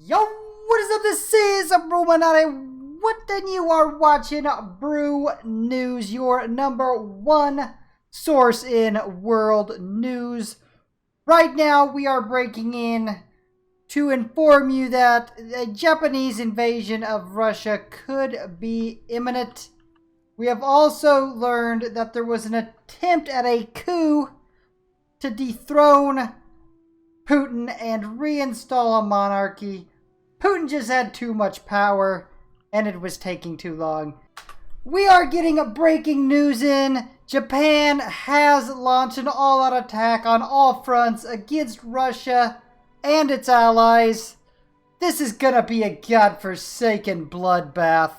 Yo, what is up? This is Bruchminati. What then you are watching Brew News, your number one source in world news. Right now, we are breaking in to inform you that a Japanese invasion of Russia could be imminent. We have also learned that there was an attempt at a coup to dethrone Putin and reinstall a monarchy. Putin just had too much power and it was taking too long. We are getting breaking news in. Japan has launched an all-out attack on all fronts against Russia and its allies. This is gonna be a godforsaken bloodbath.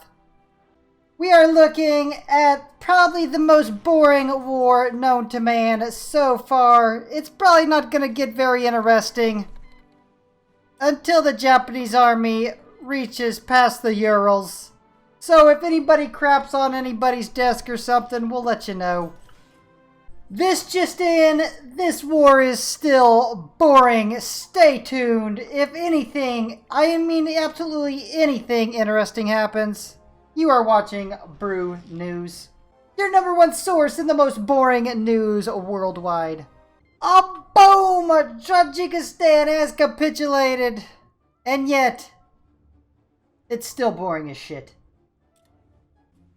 We are looking at probably the most boring war known to man so far. It's probably not going to get very interesting until the Japanese army reaches past the Urals. So if anybody craps on anybody's desk or something, we'll let you know. This just in, this war is still boring. Stay tuned. If anything, I mean absolutely anything interesting happens, you are watching Brew News, your number one source in the most boring news worldwide. Oh, boom! Tajikistan has capitulated. And yet, it's still boring as shit.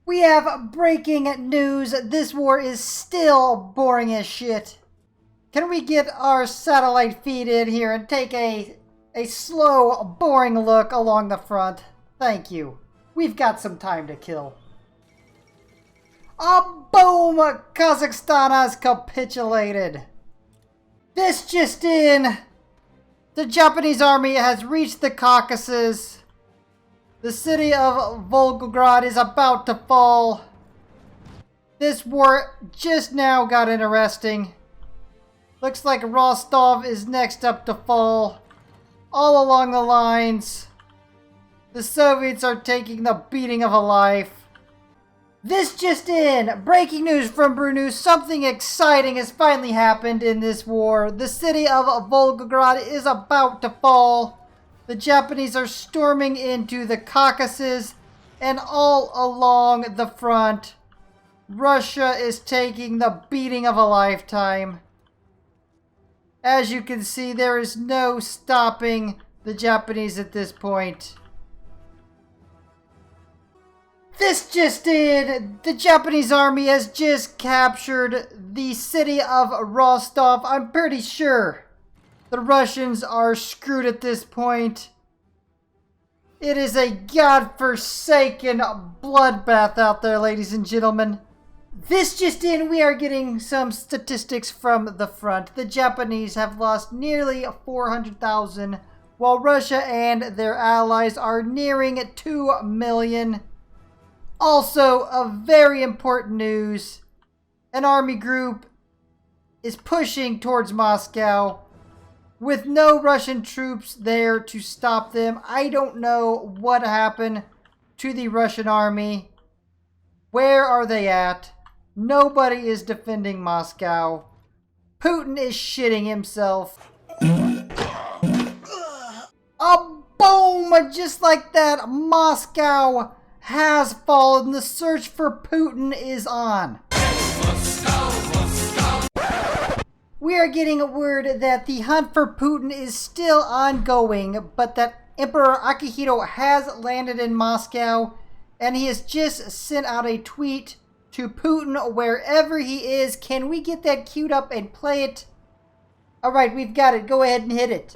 We have breaking news. This war is still boring as shit. Can we get our satellite feed in here and take a slow, boring look along the front? Thank you. We've got some time to kill. Oh, boom! Kazakhstan has capitulated. This just in. The Japanese army has reached the Caucasus. The city of Volgograd is about to fall. This war just now got interesting. Looks like Rostov is next up to fall. All along the lines, the Soviets are taking the beating of a life. This just in! Breaking news from Brew News. Something exciting has finally happened in this war. The city of Volgograd is about to fall. The Japanese are storming into the Caucasus, and all along the front, Russia is taking the beating of a lifetime. As you can see, there is no stopping the Japanese at this point. This just in! The Japanese army has just captured the city of Rostov. I'm pretty sure the Russians are screwed at this point. It is a godforsaken bloodbath out there, ladies and gentlemen. This just in, we are getting some statistics from the front. The Japanese have lost nearly 400,000, while Russia and their allies are nearing 2 million. Also, a very important news, an army group is pushing towards Moscow with no Russian troops there to stop them. I don't know what happened to the Russian army. Where are they at? Nobody is defending Moscow. Putin is shitting himself. A boom! Just like that, Moscow has fallen. The search for Putin is on. We are getting word that the hunt for Putin is still ongoing, but that Emperor Akihito has landed in Moscow, and he has just sent out a tweet to Putin wherever he is. Can we get that queued up and play it? Alright, we've got it. Go ahead and hit it.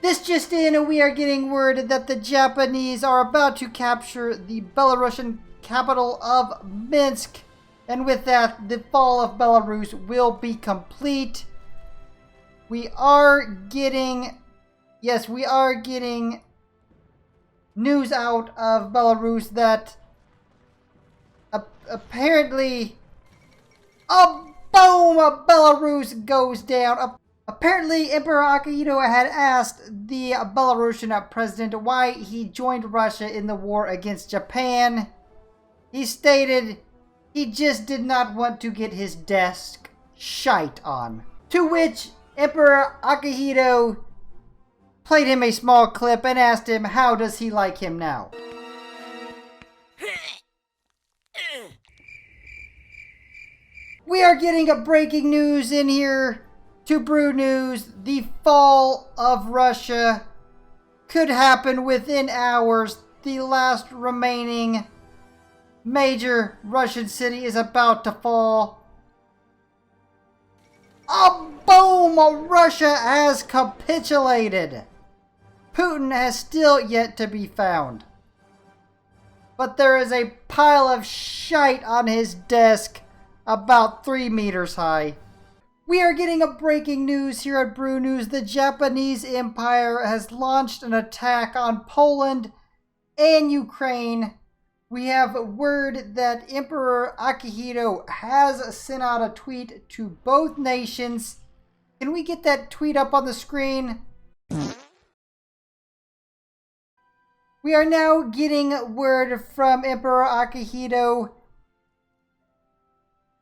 This just in, we are getting word that the Japanese are about to capture the Belarusian capital of Minsk. And with that, the fall of Belarus will be complete. We are getting, yes, we are getting news out of Belarus that apparently, boom, Belarus goes down. Apparently, Emperor Akihito had asked the Belarusian president why he joined Russia in the war against Japan. He stated he just did not want to get his desk shite on. To which Emperor Akihito played him a small clip and asked him how does he like him now. We are getting a breaking news in here to Brew News. The fall of Russia could happen within hours. The last remaining major Russian city is about to fall. Boom! Russia has capitulated. Putin has still yet to be found. But there is a pile of shite on his desk about 3 meters high. We are getting a breaking news here at Brew News. The Japanese Empire has launched an attack on Poland and Ukraine. We have word that Emperor Akihito has sent out a tweet to both nations. Can we get that tweet up on the screen? We are now getting word from Emperor Akihito.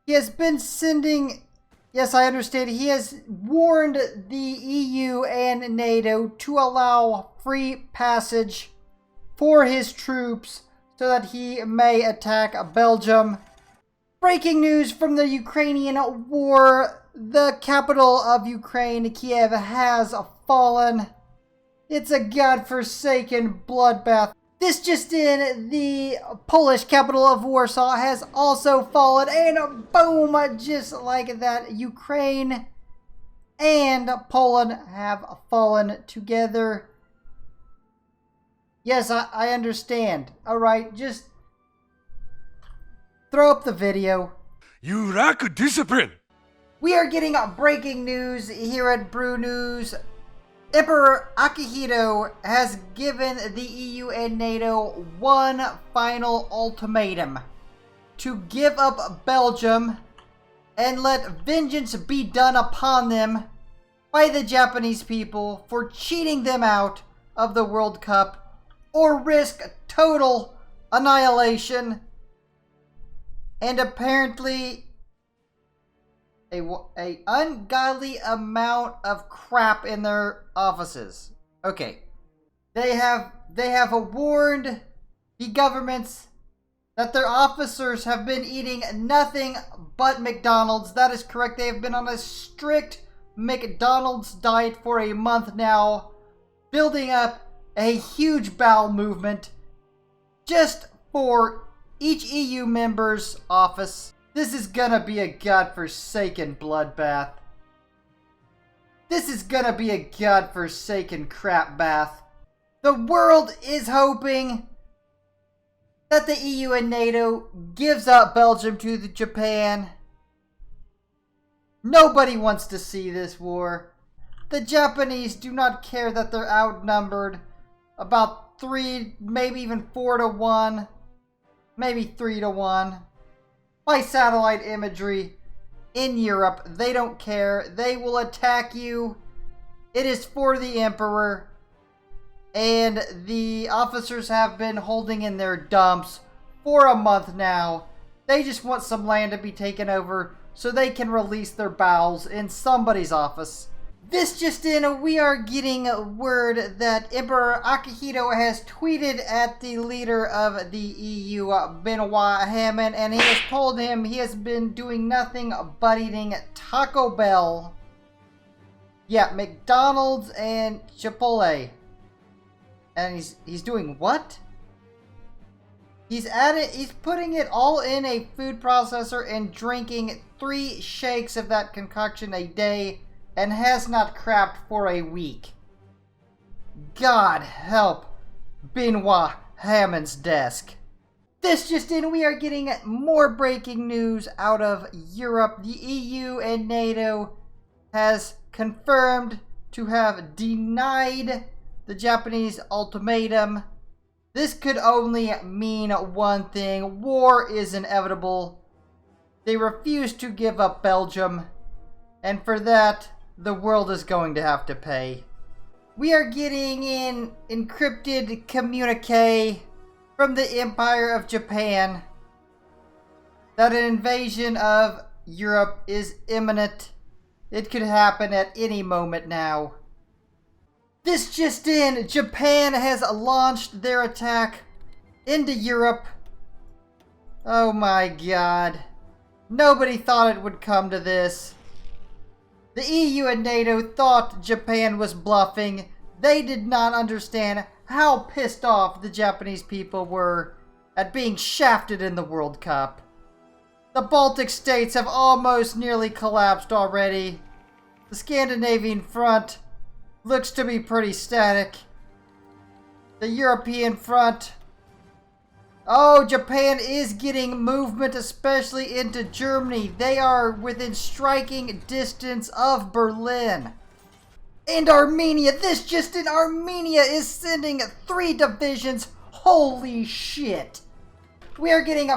He has been sending, yes, I understand, he has warned the EU and NATO to allow free passage for his troops so that he may attack Belgium. Breaking news from the Ukrainian war. The capital of Ukraine, Kiev, has fallen. It's a godforsaken bloodbath. This just in, the Polish capital of Warsaw has also fallen, and boom, just like that, Ukraine and Poland have fallen together. Yes, I understand. Alright, just throw up the video. You lack discipline. We are getting breaking news here at Brew News. Emperor Akihito has given the EU and NATO one final ultimatum: to give up Belgium and let vengeance be done upon them by the Japanese people for cheating them out of the World Cup, or risk total annihilation. And apparently a ungodly amount of crap in their offices. Okay. They have warned the governments that their officers have been eating nothing but McDonald's. That is correct. They have been on a strict McDonald's diet for a month now, building up a huge bowel movement just for each EU member's office. This is gonna be a godforsaken bloodbath. This is gonna be a godforsaken crap bath. The world is hoping that the EU and NATO gives up Belgium to Japan. Nobody wants to see this war. The Japanese do not care that they're outnumbered about 3, maybe even 4 to 1, maybe 3 to 1. By satellite imagery in Europe. They don't care. They will attack you. It is for the Emperor. And the officers have been holding in their dumps for a month now. They just want some land to be taken over so they can release their bowels in somebody's office. This just in, we are getting word that Emperor Akihito has tweeted at the leader of the EU, Benoit Hamon, and he has told him he has been doing nothing but eating Taco Bell. Yeah, McDonald's and Chipotle. And he's doing what? He's putting it all in a food processor and drinking 3 shakes of that concoction a day, and has not crapped for a week. God help Benoit Hamon's desk. This just in, we are getting more breaking news out of Europe. The EU and NATO has confirmed to have denied the Japanese ultimatum. This could only mean one thing: war is inevitable. They refuse to give up Belgium, and for that, the world is going to have to pay. We are getting an encrypted communique from the Empire of Japan that an invasion of Europe is imminent. It could happen at any moment now. This just in, Japan has launched their attack into Europe. Oh my god. Nobody thought it would come to this. The EU and NATO thought Japan was bluffing. They did not understand how pissed off the Japanese people were at being shafted in the World Cup. The Baltic states have almost nearly collapsed already. The Scandinavian front looks to be pretty static. The European front... Oh, Japan is getting movement, especially into Germany. They are within striking distance of Berlin. And Armenia, this just in, Armenia is sending 3 divisions. Holy shit. We are getting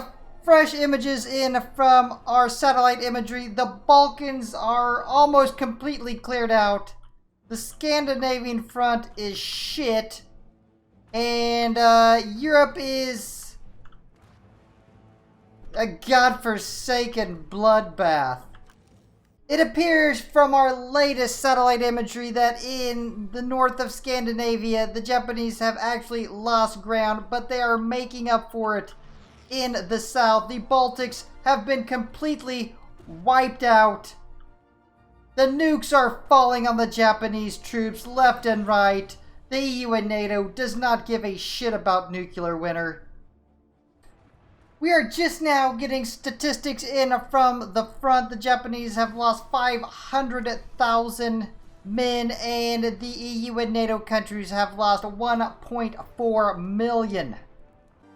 fresh images in from our satellite imagery. The Balkans are almost completely cleared out. The Scandinavian front is shit. And Europe is a godforsaken bloodbath. It appears from our latest satellite imagery that in the north of Scandinavia, the Japanese have actually lost ground, but they are making up for it in the south. The Baltics have been completely wiped out. The nukes are falling on the Japanese troops left and right. The EU and NATO does not give a shit about nuclear winter. We are just now getting statistics in from the front. The Japanese have lost 500,000 men, and the EU and NATO countries have lost 1.4 million.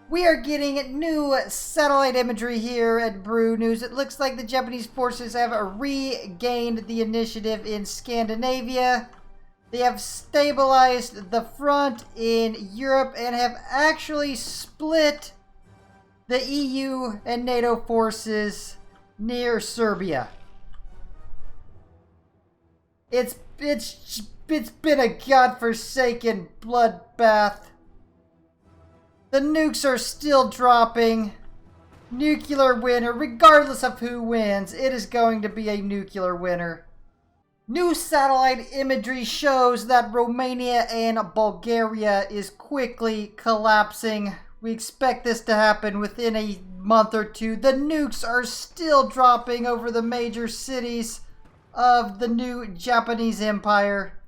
We are getting new satellite imagery here at Brew News. It looks like the Japanese forces have regained the initiative in Scandinavia. They have stabilized the front in Europe and have actually split the EU and NATO forces near Serbia. It's been a godforsaken bloodbath. The nukes are still dropping. Nuclear winter, regardless of who wins, it is going to be a nuclear winter. New satellite imagery shows that Romania and Bulgaria is quickly collapsing. We expect this to happen within a month or two. The nukes are still dropping over the major cities of the new Japanese Empire.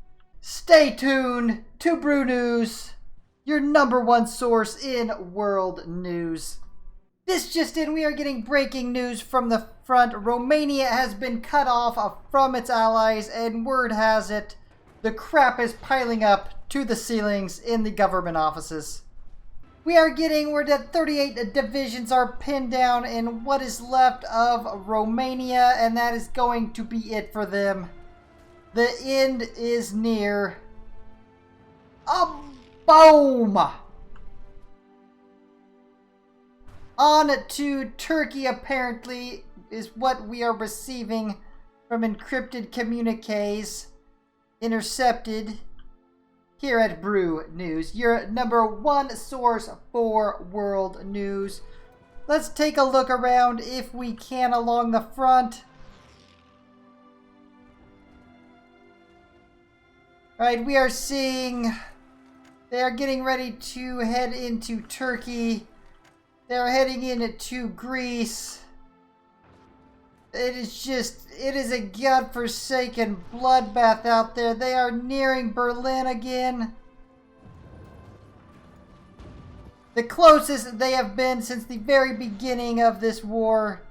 Stay tuned to Brew News, your #1 source in world news. This just in, we are getting breaking news from the front. Romania has been cut off from its allies, and word has it, the crap is piling up to the ceilings in the government offices. We are getting word that 38 divisions are pinned down in what is left of Romania, and that is going to be it for them. The end is near. Boom! On to Turkey, apparently, is what we are receiving from encrypted communiques intercepted here at Brew News, your #1 source for world news. Let's take a look around if we can along the front. Alright, we are seeing they are getting ready to head into Turkey. They're heading into Greece. It is a godforsaken bloodbath out there. They are nearing Berlin again. The closest they have been since the very beginning of this war.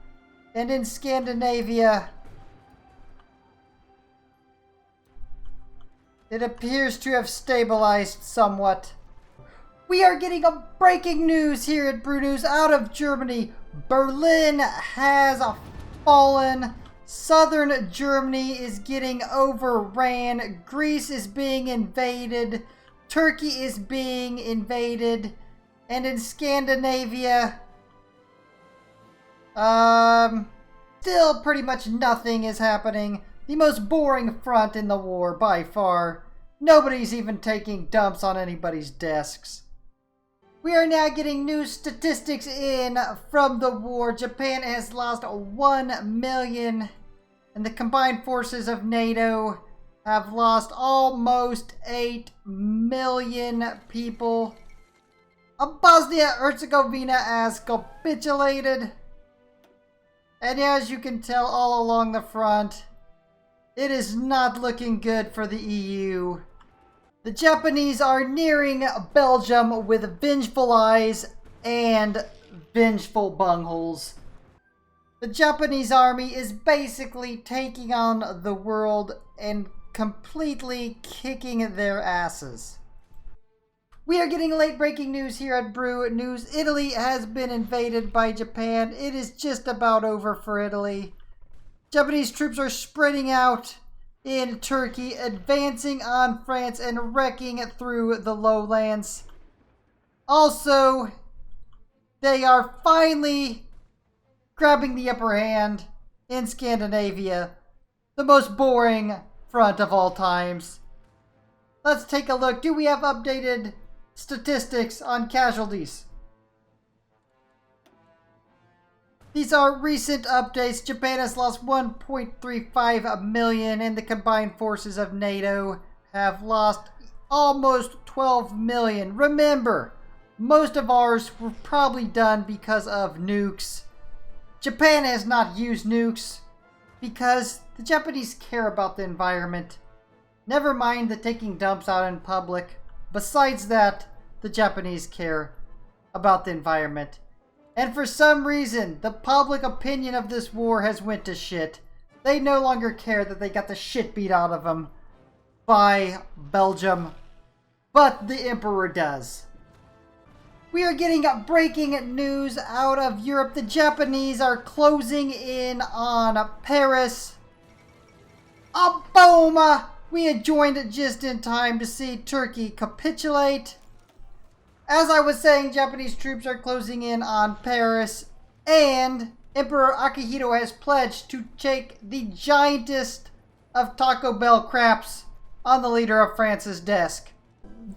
And in Scandinavia, it appears to have stabilized somewhat. We are getting a breaking news here at Brew News out of Germany. Berlin has fallen. Southern Germany is getting overran. Greece is being invaded. Turkey is being invaded. And in Scandinavia, still pretty much nothing is happening. The most boring front in the war by far. Nobody's even taking dumps on anybody's desks. We are now getting new statistics in from the war. Japan has lost 1 million and the combined forces of NATO have lost almost 8 million people. Bosnia-Herzegovina has capitulated. And as you can tell all along the front, it is not looking good for the EU. The Japanese are nearing Belgium with vengeful eyes and vengeful bungholes. The Japanese army is basically taking on the world and completely kicking their asses. We are getting late breaking news here at Brew News. Italy has been invaded by Japan. It is just about over for Italy. Japanese troops are spreading out in Turkey, advancing on France and wrecking through the lowlands. Also, they are finally grabbing the upper hand in Scandinavia, the most boring front of all times. Let's take a look. Do we have updated statistics on casualties? These are recent updates. Japan has lost 1.35 million, and the combined forces of NATO have lost almost 12 million. Remember, most of ours were probably done because of nukes. Japan has not used nukes because the Japanese care about the environment. Never mind the taking dumps out in public. Besides that, the Japanese care about the environment. And for some reason, the public opinion of this war has went to shit. They no longer care that they got the shit beat out of them by Belgium. But the Emperor does. We are getting breaking news out of Europe. The Japanese are closing in on Paris. Boom! We had joined just in time to see Turkey capitulate. As I was saying, Japanese troops are closing in on Paris, and Emperor Akihito has pledged to take the giantest of Taco Bell craps on the leader of France's desk.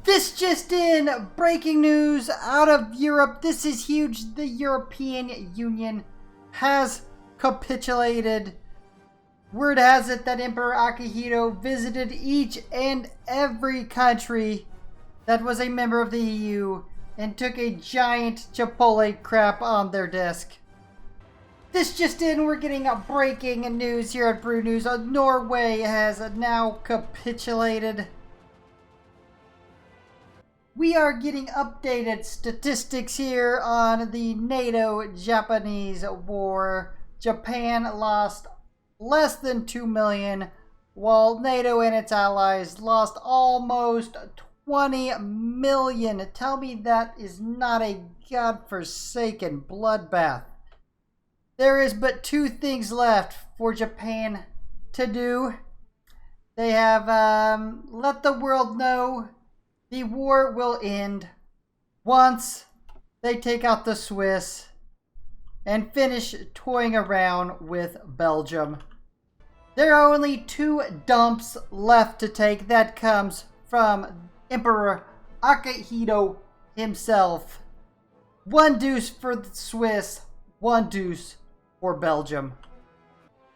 This just in, breaking news out of Europe. This is huge. The European Union has capitulated. Word has it that Emperor Akihito visited each and every country that was a member of the EU and took a giant Chipotle crap on their desk. This just in, we're getting a breaking news here at Brew News. Norway has now capitulated. We are getting updated statistics here on the NATO-Japanese war. Japan lost less than 2 million, while NATO and its allies lost almost 20 million. Tell me that is not a godforsaken bloodbath. There is but two things left for Japan to do. They have let the world know the war will end once they take out the Swiss and finish toying around with Belgium. There are only 2 dumps left to take. That comes from Emperor Akihito himself. 1 deuce for the Swiss, 1 deuce for Belgium.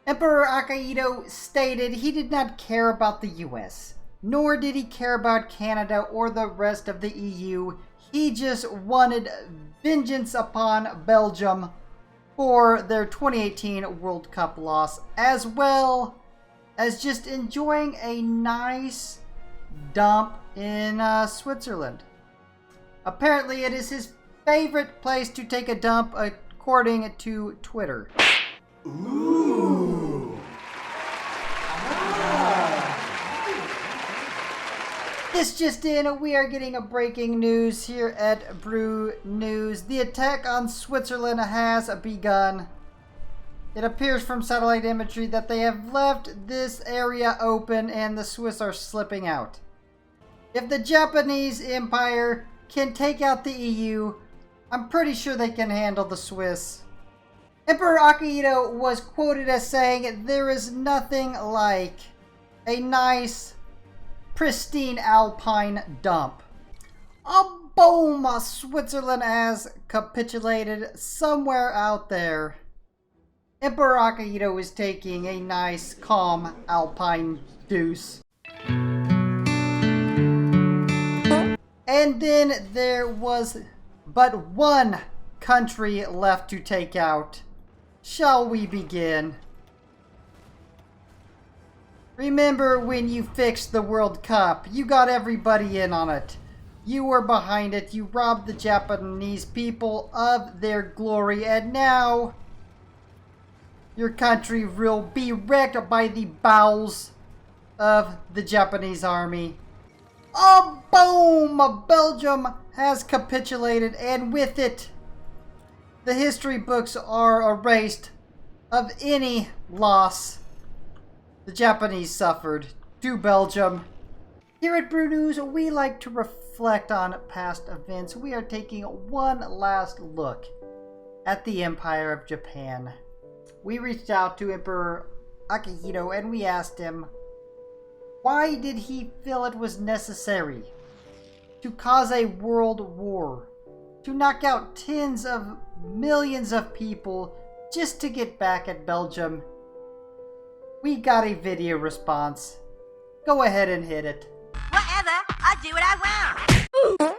Emperor Akihito stated he did not care about the US, nor did he care about Canada or the rest of the EU. He just wanted vengeance upon Belgium for their 2018 World Cup loss, as well as just enjoying a nice dump in Switzerland. Apparently it is his favorite place to take a dump according to Twitter. Ooh. This just in, we are getting a breaking news here at Brew News. The attack on Switzerland has begun. It appears from satellite imagery that they have left this area open and the Swiss are slipping out. If the Japanese Empire can take out the EU, I'm pretty sure they can handle the Swiss. Emperor Akihito was quoted as saying, "There is nothing like a nice, pristine alpine dump." Boom! Switzerland has capitulated somewhere out there. Emperor Akihito is taking a nice, calm, alpine deuce. And then there was but one country left to take out. Shall we begin? Remember when you fixed the World Cup? You got everybody in on it. You were behind it. You robbed the Japanese people of their glory. And now your country will be wrecked by the bowels of the Japanese army. Oh, boom! Belgium has capitulated, and with it, the history books are erased of any loss the Japanese suffered to Belgium. Here at Brew News, we like to reflect on past events. We are taking one last look at the Empire of Japan. We reached out to Emperor Akihito and we asked him, why did he feel it was necessary to cause a world war, to knock out tens of millions of people just to get back at Belgium? We got a video response. Go ahead and hit it. Whatever, I do what I want.